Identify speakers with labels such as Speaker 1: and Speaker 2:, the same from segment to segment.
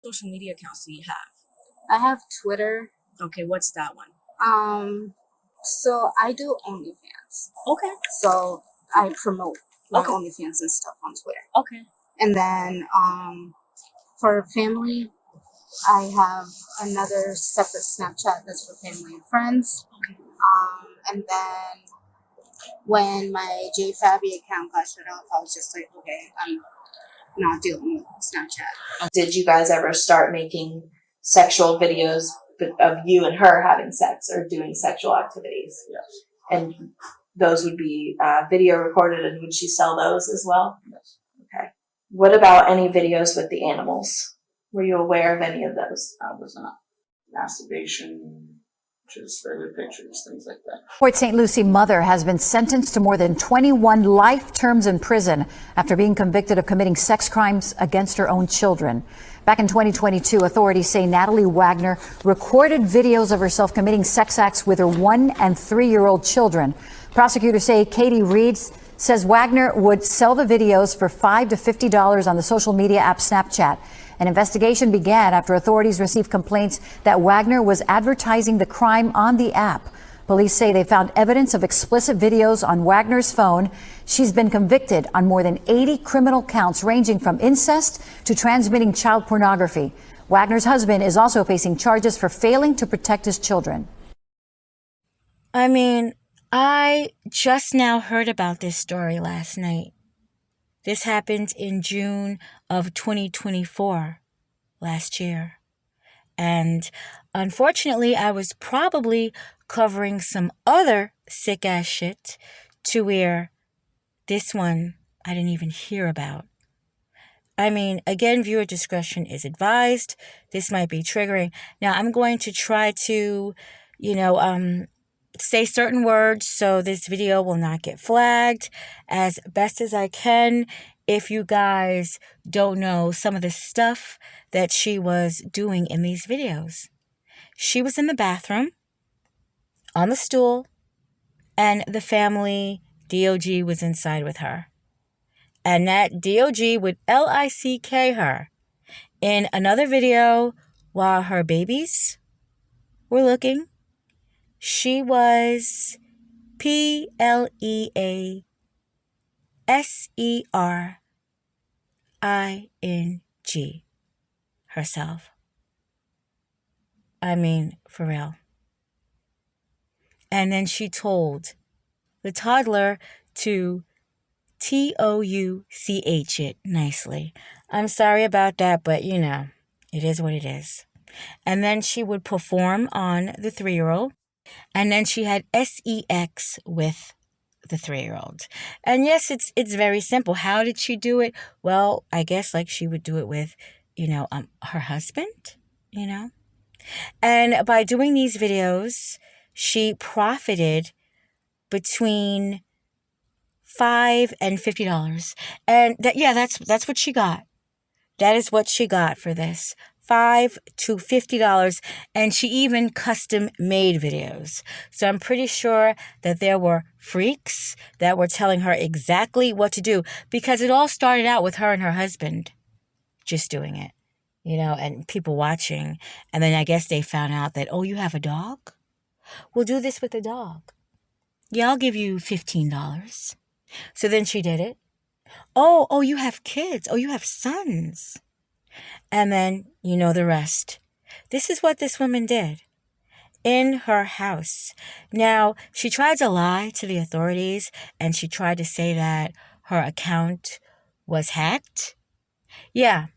Speaker 1: social media accounts do you have?
Speaker 2: I have Twitter.
Speaker 1: Okay, what's that one?
Speaker 2: So I do OnlyFans.
Speaker 1: Okay.
Speaker 2: So I promote my
Speaker 1: Okay.
Speaker 2: OnlyFans and stuff on Twitter.
Speaker 1: Okay.
Speaker 2: And then for family, I have another separate Snapchat that's for family and friends. And then when my JFabby account got shut off, I was just like, okay, I'm not dealing with Snapchat.
Speaker 3: Did you guys ever start making sexual videos of you and her having sex or doing sexual activities?
Speaker 4: Yes.
Speaker 3: And those would be video recorded, and would she sell those as well?
Speaker 4: Yes.
Speaker 3: Okay. What about any videos with the animals? Were you aware of any of those?
Speaker 4: I was not. Masturbation, just regular pictures, things like that.
Speaker 5: Port St. Lucie mother has been sentenced to more than 21 life terms in prison after being convicted of committing sex crimes against her own children. Back in 2022, authorities say Natalie Wagner recorded videos of herself committing sex acts with her 1- and 3-year-old children. Prosecutors say Katie Reed says Wagner would sell the videos for $5 to $50 on the social media app Snapchat. An investigation began after authorities received complaints that Wagner was advertising the crime on the app. Police say they found evidence of explicit videos on Wagner's phone. She's been convicted on more than 80 criminal counts ranging from incest to transmitting child pornography. Wagner's husband is also facing charges for failing to protect his children.
Speaker 6: I mean, I just now heard about this story last night. This happened in June of 2024, last year. And unfortunately, I was probably covering some other sick-ass shit to where this one I didn't even hear about. I mean, again, viewer discretion is advised. This might be triggering. Now, I'm going to try to, say certain words so this video will not get flagged as best as I can. If you guys don't know some of the stuff that she was doing in these videos. She was in the bathroom, on the stool, and the family DOG was inside with her. And that DOG would LICK her in another video while her babies were looking. She was PLEASERING herself. I mean, for real. And then she told the toddler to TOUCH it nicely. I'm sorry about that, but it is what it is. And then she would perform on the 3-year-old. And then she had sex with the 3-year-old. And yes, it's very simple. How did she do it? Well, I guess like she would do it with, her husband, And by doing these videos, she profited between $5 and $50. And that's what she got. That is what she got for this. $5 to $50, and she even custom made videos. So I'm pretty sure that there were freaks that were telling her exactly what to do, because it all started out with her and her husband just doing it, and people watching. And then I guess they found out that, oh, you have a dog? We'll do this with the dog. Yeah, I'll give you $15. So then she did it. Oh, you have kids. Oh, you have sons. And then you know the rest. This is what this woman did in her house. Now, she tried to lie to the authorities, and she tried to say that her account was hacked. Yeah,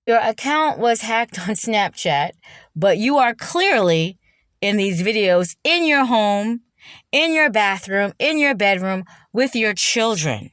Speaker 6: your account was hacked on Snapchat, but you are clearly in these videos in your home, in your bathroom, in your bedroom with your children.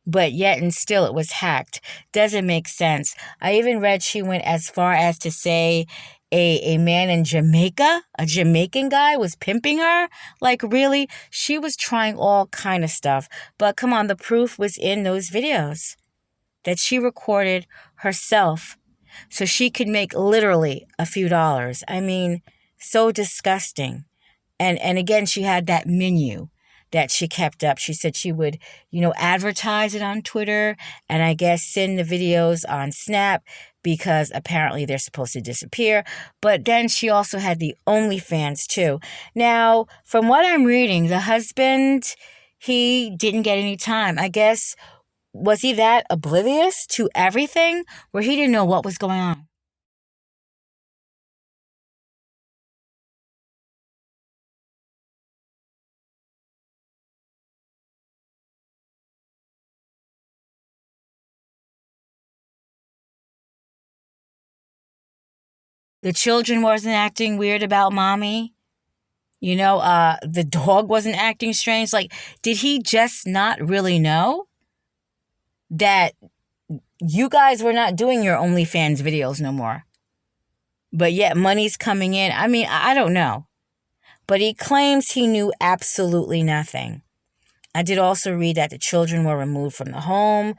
Speaker 6: But yet and still it was hacked. Doesn't make sense. I even read she went as far as to say a man in Jamaica, a Jamaican guy, was pimping her. Like, really? She was trying all kind of stuff. But come on, the proof was in those videos that she recorded herself so she could make literally a few dollars. I mean, so disgusting. And again, she had that menu that she kept up. She said she would, advertise it on Twitter and I guess send the videos on Snap. because apparently they're supposed to disappear. But then she also had the OnlyFans too. Now, from what I'm reading, the husband, he didn't get any time. I guess, was he that oblivious to everything where he didn't know what was going on? The children wasn't acting weird about mommy. The dog wasn't acting strange. Like, did he just not really know that you guys were not doing your OnlyFans videos no more? But yet money's coming in. I mean, I don't know. But he claims he knew absolutely nothing. I did also read that the children were removed from the home.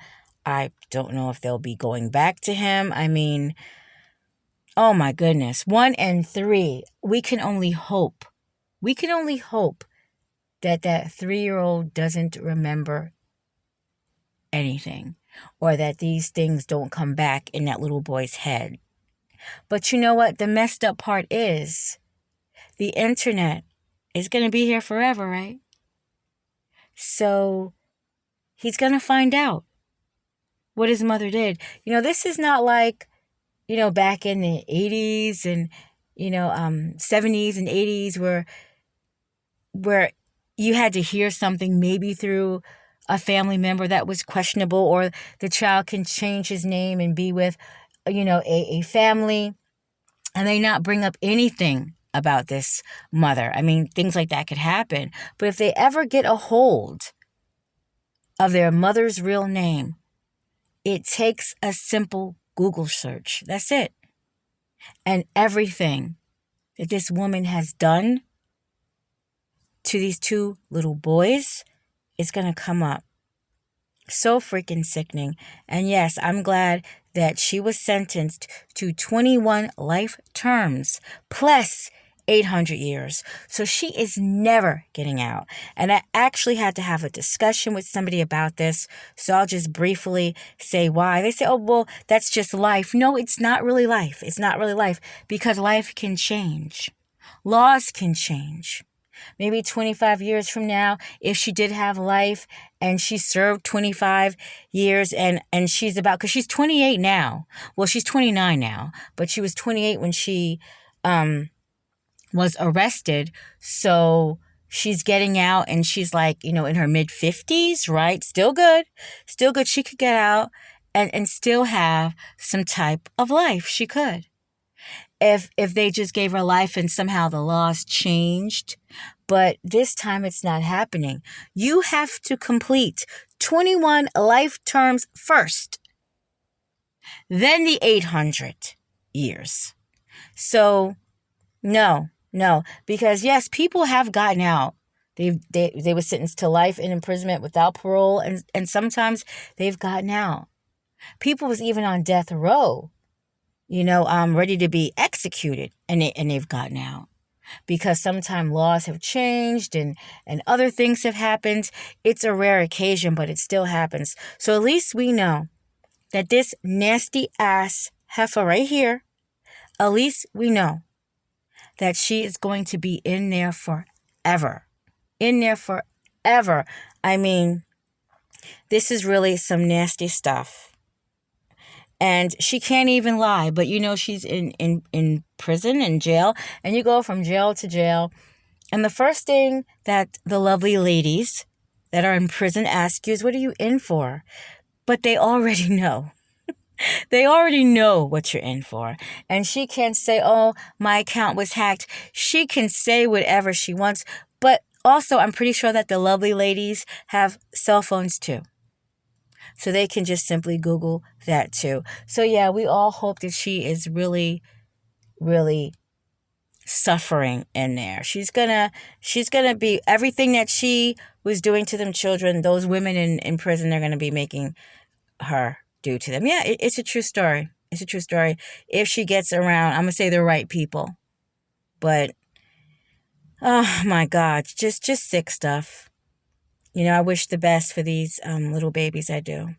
Speaker 6: I don't know if they'll be going back to him. I mean, oh my goodness. 1 and 3. We can only hope. We can only hope that 3-year-old doesn't remember anything, or that these things don't come back in that little boy's head. But you know what? The messed up part is the internet is going to be here forever, right? So he's going to find out what his mother did. This is not like, back in the 80s and, 70s and 80s where you had to hear something maybe through a family member that was questionable, or the child can change his name and be with, a family, and they not bring up anything about this mother. I mean, things like that could happen. But if they ever get a hold of their mother's real name, it takes a simple Google search. That's it. And everything that this woman has done to these 2 little boys is going to come up. So freaking sickening. And yes, I'm glad that she was sentenced to 21 life terms plus 800 years. So she is never getting out. And I actually had to have a discussion with somebody about this. So I'll just briefly say why. They say, oh, well, that's just life. No, it's not really life. It's not really life, because life can change. Laws can change. Maybe 25 years from now, if she did have life and she served 25 years and she's because she's 28 now. Well, she's 29 now, but she was 28 when she was arrested. So she's getting out and she's like, in her mid 50s, right? Still good. Still good. She could get out and still have some type of life. She could. If they just gave her life and somehow the laws changed. But this time it's not happening. You have to complete 21 life terms first, then the 800 years. So no, because yes, people have gotten out. They were sentenced to life in imprisonment without parole, and sometimes they've gotten out. People was even on death row, ready to be executed, and they've gotten out. Because sometimes laws have changed and other things have happened. It's a rare occasion, but it still happens. So at least we know that this nasty ass heifer right here, at least we know that she is going to be in there forever. In there forever. I mean, this is really some nasty stuff. And she can't even lie, but she's in prison, in jail, and you go from jail to jail. And the first thing that the lovely ladies that are in prison ask you is, what are you in for? But they already know. They already know what you're in for. And she can't say, oh, my account was hacked. She can say whatever she wants. But also, I'm pretty sure that the lovely ladies have cell phones too. So they can just simply Google that too. So yeah, we all hope that she is really, really suffering in there. She's gonna be everything that she was doing to them children. Those women in prison, they're gonna be making her do to them. Yeah, it's a true story. It's a true story. If she gets around, I'm gonna say the right people. But oh my God, just sick stuff. I wish the best for these little babies. I do.